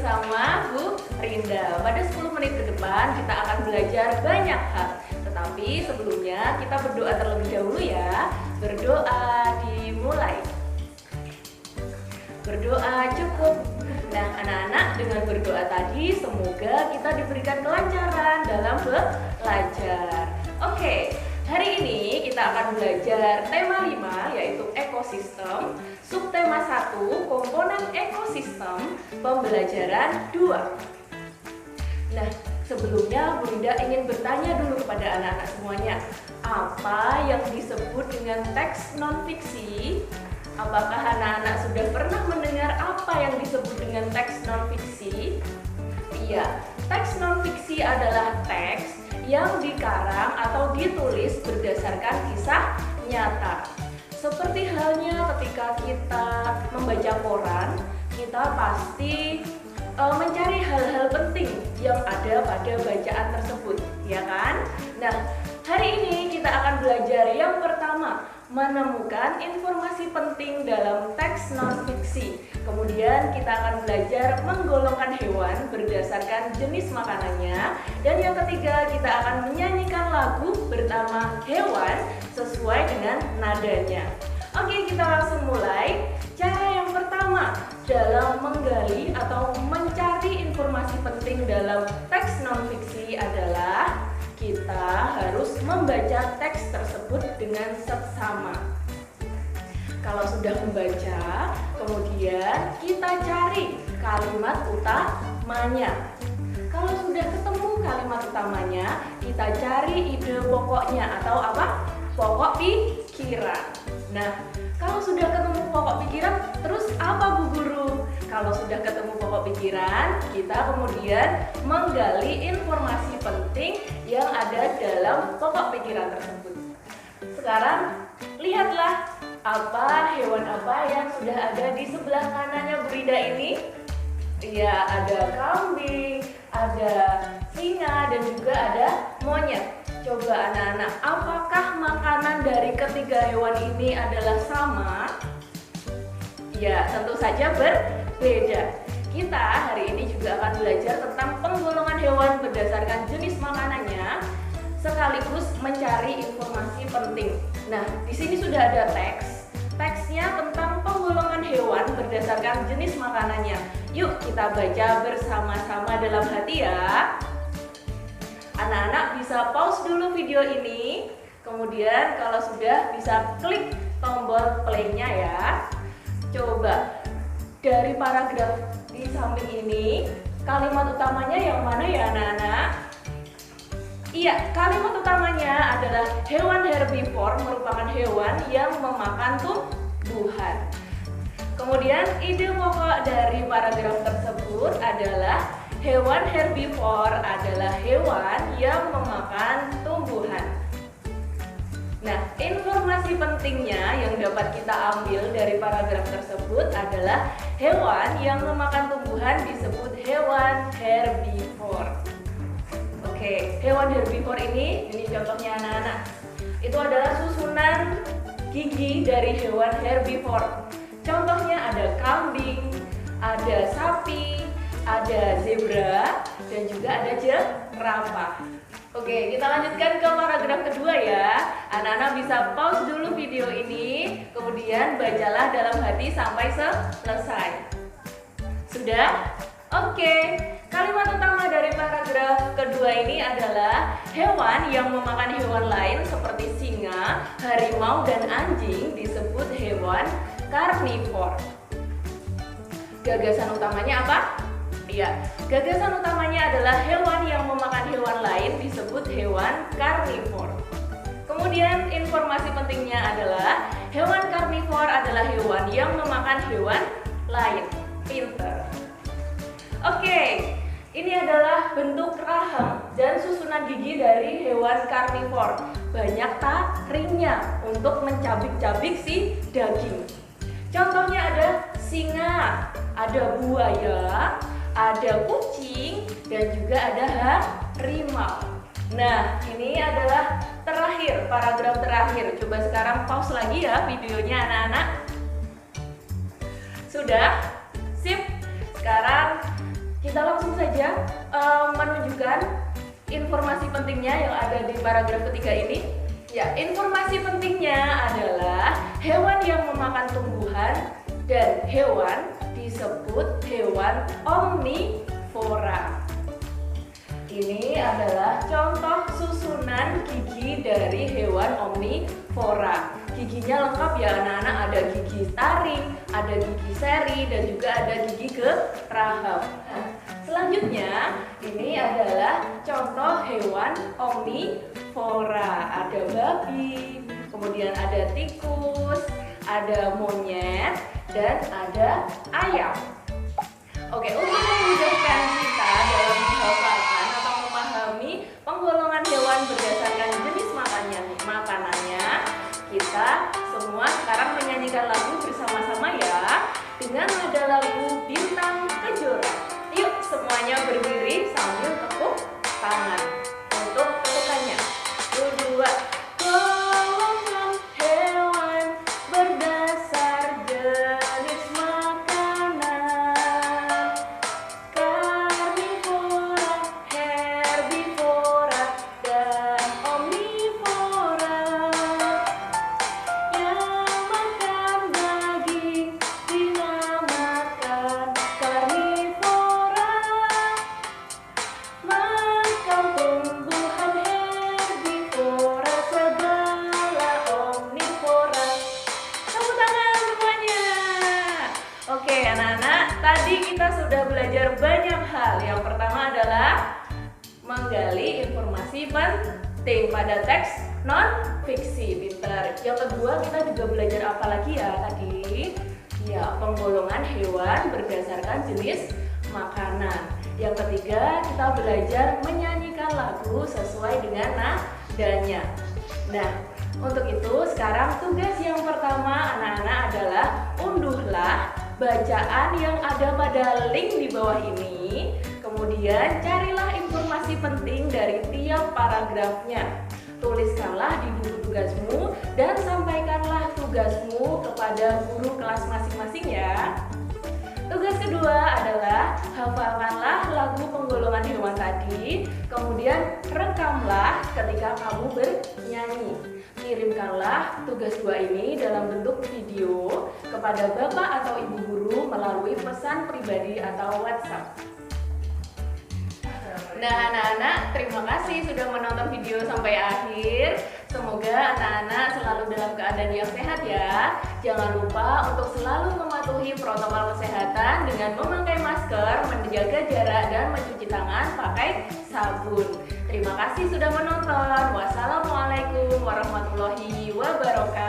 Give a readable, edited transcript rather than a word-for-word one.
bersama Bu Rinda. Pada 10 menit ke depan kita akan belajar banyak hal. Tetapi sebelumnya kita berdoa terlebih dahulu ya. Berdoa dimulai. Berdoa cukup. Nah, anak-anak, dengan berdoa tadi semoga kita diberikan kelancaran dalam belajar. Oke, hari ini kita akan belajar tema 5 yaitu ekosistem, subtema 1 komponen ekosistem, pembelajaran 2. Nah, sebelumnya Bu Rinda ingin bertanya dulu kepada anak-anak semuanya, apa yang disebut dengan teks non-fiksi? Apakah anak-anak sudah pernah mendengar apa yang disebut dengan teks non-fiksi? Iya, teks non-fiksi adalah teks yang dikarang atau ditulis berdasarkan kisah nyata. Seperti halnya ketika kita membaca koran, kita pasti mencari hal-hal penting yang ada pada bacaan tersebut, ya kan? Nah, hari ini kita akan belajar yang pertama, menemukan informasi penting dalam teks non-fiksi. Kemudian kita akan belajar menggolongkan hewan berdasarkan jenis makanannya. Dan yang ketiga, kita akan menyanyikan lagu bernama Hewan sesuai dengan nadanya. Oke, kita langsung mulai. Cara yang pertama dalam menggali atau mencari informasi penting dalam teks non-fiksi adalah kita harus membaca teks tersebut dengan seksama. Kalau sudah membaca, kemudian kita cari kalimat utamanya. Kalau sudah ketemu kalimat utamanya, kita cari ide pokoknya atau apa? Pokok pikiran. Nah, kalau sudah ketemu pokok pikiran, terus apa Bu Guru? Kalau sudah ketemu pokok pikiran, kita kemudian menggali informasi penting yang ada dalam pokok pikiran tersebut. Sekarang, lihatlah apa hewan apa yang sudah ada di sebelah kanannya Bu Rinda ini. Ya, ada kambing, ada singa, dan juga ada monyet. Coba anak-anak, apakah makanan dari ketiga hewan ini adalah sama? Ya, tentu saja berbeda. Kita hari ini juga akan belajar tentang penggolongan hewan berdasarkan jenis makanannya, sekaligus mencari informasi penting. Nah, di sini sudah ada teks. Teksnya tentang penggolongan hewan berdasarkan jenis makanannya. Yuk kita baca bersama-sama dalam hati ya. Anak-anak bisa pause dulu video ini. Kemudian kalau sudah bisa klik tombol play-nya ya. Coba dari paragraf di samping ini, kalimat utamanya yang mana ya anak-anak? Iya, kalimat utamanya adalah hewan herbivore merupakan hewan yang memakan tumbuhan. Kemudian ide pokok dari paragraf tersebut adalah hewan herbivore adalah hewan yang memakan tumbuhan. Nah, informasi pentingnya yang dapat kita ambil dari paragraf tersebut adalah hewan yang memakan tumbuhan disebut hewan herbivore. Oke, hewan herbivore ini contohnya anak-anak. Itu adalah susunan gigi dari hewan herbivore. Contohnya ada kambing, ada sapi, ada zebra, dan juga ada jerapah. Oke, kita lanjutkan ke paragraf kedua ya. Anak-anak bisa pause dulu video ini, kemudian bacalah dalam hati sampai selesai. Sudah? Oke, kalimat utama dari paragraf kedua ini adalah hewan yang memakan hewan lain seperti singa, harimau, dan anjing disebut hewan karnivor. Gagasan utamanya apa? Ya, gagasan utamanya adalah hewan yang memakan hewan lain disebut hewan karnivor. Kemudian informasi pentingnya adalah hewan karnivor adalah hewan yang memakan hewan lain. Pinter. Oke, ini adalah bentuk rahang dan susunan gigi dari hewan karnivor. Banyak taringnya untuk mencabik-cabik si daging. Contohnya ada singa, ada buaya, ada kucing, dan juga ada harimau. Nah, ini adalah terakhir, paragraf terakhir. Coba sekarang pause lagi ya videonya anak-anak. Sudah? Sip. Sekarang saja menunjukkan informasi pentingnya yang ada di paragraf ketiga ini? Ya, informasi pentingnya adalah hewan yang memakan tumbuhan dan hewan disebut hewan omnivora. Ini adalah contoh susunan gigi dari hewan omnivora. Giginya lengkap ya anak-anak, ada gigi taring, ada gigi seri, dan juga ada gigi geraham. Nah, selanjutnya ini adalah contoh hewan omnivora. Ada babi, kemudian ada tikus, ada monyet, dan ada ayam. Oke, untuk memudahkan kita dalam menghafalkan atau memahami penggolongan hewan berdasarkan jenis makanannya, kita semua sekarang menyanyikan lagu bersama-sama ya, dengan nada lagu Bintang Kejora. Yuk semuanya berdiri sambil tepuk tangan untuk tepukannya. 1, 2. Golongan hewan berdasar jenis makanan: karnivora, herbivora, dan omnivora. Yang makan daging dinamakan karnivora, makan tumbuhan herbivora, segala omnivora. Tepuk tangan semuanya. Oke anak-anak, tadi kita sudah belajar banyak hal. Yang pertama adalah menggali informasi penting pada teks non-fiksi. Pintar. Yang kedua, kita juga belajar apa lagi ya tadi? Ya, penggolongan hewan berdasarkan jenis makanan. Yang ketiga, kita belajar menyanyikan lagu sesuai dengan nadanya. Nah, untuk itu sekarang tugas yang pertama anak-anak adalah unduhlah bacaan yang ada pada link di bawah ini. Kemudian carilah informasi penting dari tiap paragrafnya. Tuliskanlah di buku tugasmu dan sampaikanlah tugasmu kepada guru kelas masing-masing ya. Tugas kedua adalah hafalkanlah lagu penggolongan hewan tadi, kemudian rekamlah ketika kamu bernyanyi. Kirimkanlah tugas 2 ini dalam bentuk video kepada bapak atau ibu guru melalui pesan pribadi atau WhatsApp. Nah anak-anak, terima kasih sudah menonton video sampai akhir. Semoga anak-anak selalu dalam keadaan yang sehat ya. Jangan lupa untuk selalu mematuhi protokol kesehatan dengan memakai masker, menjaga jarak, dan mencuci tangan pakai sabun. Terima kasih sudah menonton. Wassalamualaikum warahmatullahi wabarakatuh.